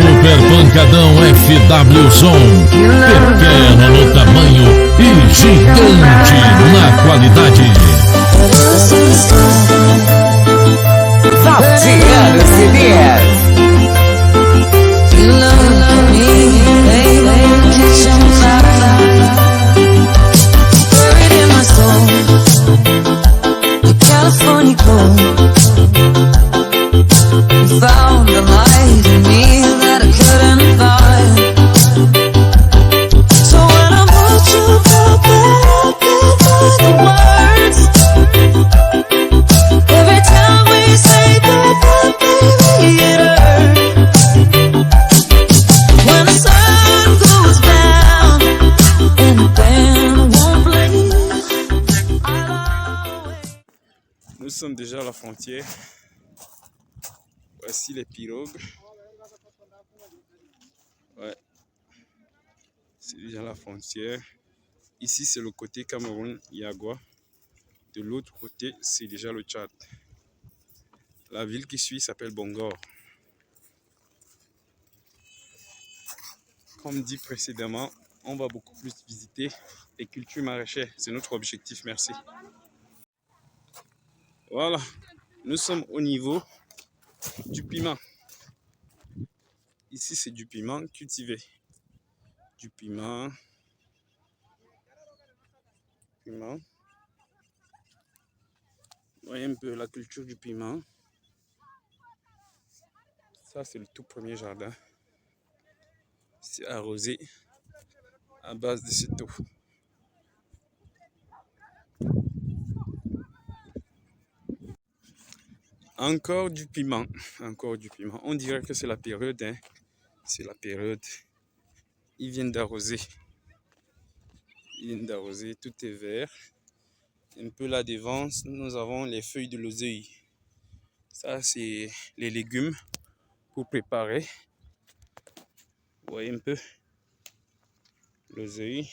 Super Pancadão FW Som, pequeno no tamanho e gigante na qualidade. Tatiana CDs. You love me, baby, catch on fire. Buried in my soul, the California gold. You found the light in me that I couldn't find. So when I moved you go back into the words, every time we say goodbye, baby, it hurts. When the sun goes down and the band won't play, I'll always... Nous sommes déjà à la frontière. Voici les pirogues. Ouais. C'est déjà la frontière. Ici, c'est le côté Cameroun-Yagua. De l'autre côté, c'est déjà le Tchad. La ville qui suit s'appelle Bongor. Comme dit précédemment, on va beaucoup plus visiter les cultures maraîchères. C'est notre objectif. Merci. Voilà. Nous sommes au niveau du piment. Ici, c'est du piment cultivé. Du piment. Vous voyez un peu la culture du piment. Ça, c'est le tout premier jardin. C'est arrosé à base de cette eau. Encore du piment. Encore du piment. On dirait que c'est la période. Hein. C'est la période. Ils viennent d'arroser. Ils viennent d'arroser. Tout est vert. Un peu là devant, nous avons les feuilles de l'oseille. Ça, c'est les légumes pour préparer. Vous voyez un peu l'oseille.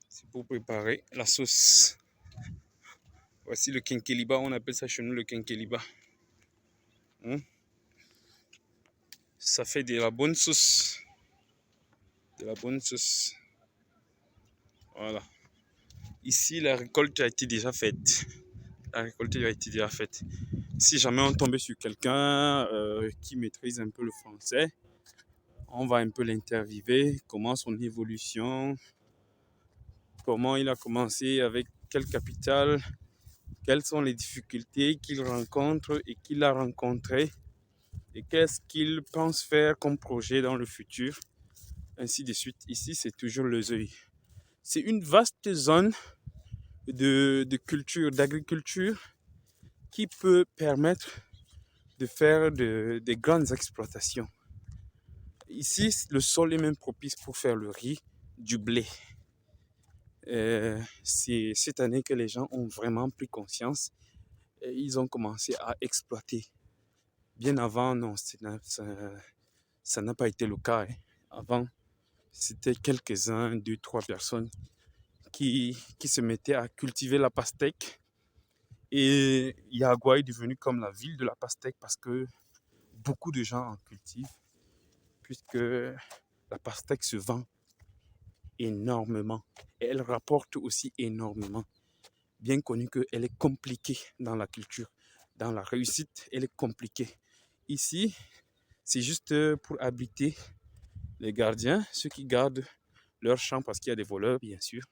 C'est pour préparer la sauce. Voici le quinqueliba. On appelle ça chez nous le quinqueliba. Ça fait de la bonne sauce. De la bonne sauce. Voilà. Ici, la récolte a été déjà faite. La récolte a été déjà faite. Si jamais on tombe sur quelqu'un qui maîtrise un peu le français, on va un peu l'interviewer, comment son évolution, comment il a commencé, avec quel capital, quelles sont les difficultés qu'il rencontre et qu'il a rencontrées, et qu'est-ce qu'il pense faire comme projet dans le futur, ainsi de suite. Ici, c'est toujours l'oseille. C'est une vaste zone de culture, d'agriculture qui peut permettre de faire des grandes exploitations. Ici, le sol est même propice pour faire le riz, du blé. C'est cette année que les gens ont vraiment pris conscience et ils ont commencé à exploiter. Bien avant, non, ça n'a pas été le cas. Hein. Avant, c'était quelques-uns, 2, 3 personnes qui se mettaient à cultiver la pastèque. Et Yagua est devenu comme la ville de la pastèque parce que beaucoup de gens en cultivent, puisque la pastèque se vend énormément et elle rapporte aussi énormément. Bien connu qu'elle est compliquée dans la culture, dans la réussite, elle est compliquée. Ici, c'est juste pour habiter les gardiens, ceux qui gardent leur champ parce qu'il y a des voleurs, bien sûr.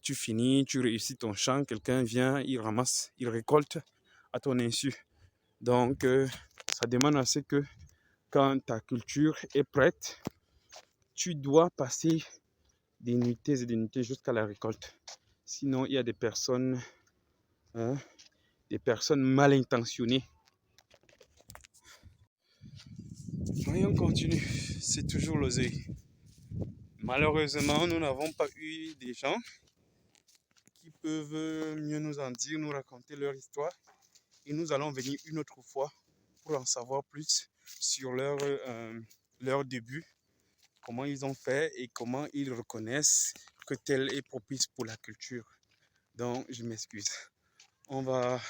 Tu finis, tu réussis ton champ, quelqu'un vient, il ramasse, il récolte à ton insu. Donc, ça demande à ce que quand ta culture est prête, tu dois passer des nuitées et des nuitées jusqu'à la récolte. Sinon, il y a des personnes mal intentionnées. Et on continue, c'est toujours l'oseille. Malheureusement, nous n'avons pas eu des gens qui peuvent mieux nous en dire, nous raconter leur histoire. Et nous allons venir une autre fois pour en savoir plus sur leur début, comment ils ont fait et comment ils reconnaissent que tel est propice pour la culture. Donc, je m'excuse. On va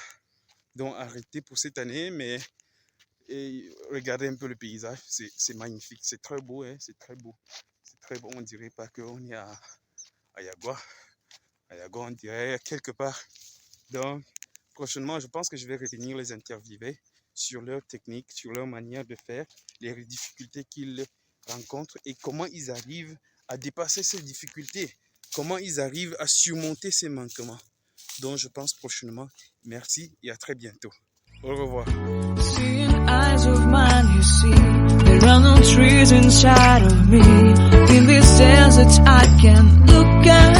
Donc arrêtez pour cette année, mais regardez un peu le paysage, c'est magnifique, c'est très beau, hein, c'est très beau. C'est très beau, on dirait pas qu'on est à Yagua. À Yagua, on dirait quelque part. Donc, prochainement, je pense que je vais revenir les interviewer sur leur technique, sur leur manière de faire, les difficultés qu'ils rencontrent et comment ils arrivent à dépasser ces difficultés, comment ils arrivent à surmonter ces manquements. Donc, je pense prochainement. Merci et à très bientôt. Au revoir. Seeing eyes of mine, you see, there are no trees inside of me. In this desert, I can look at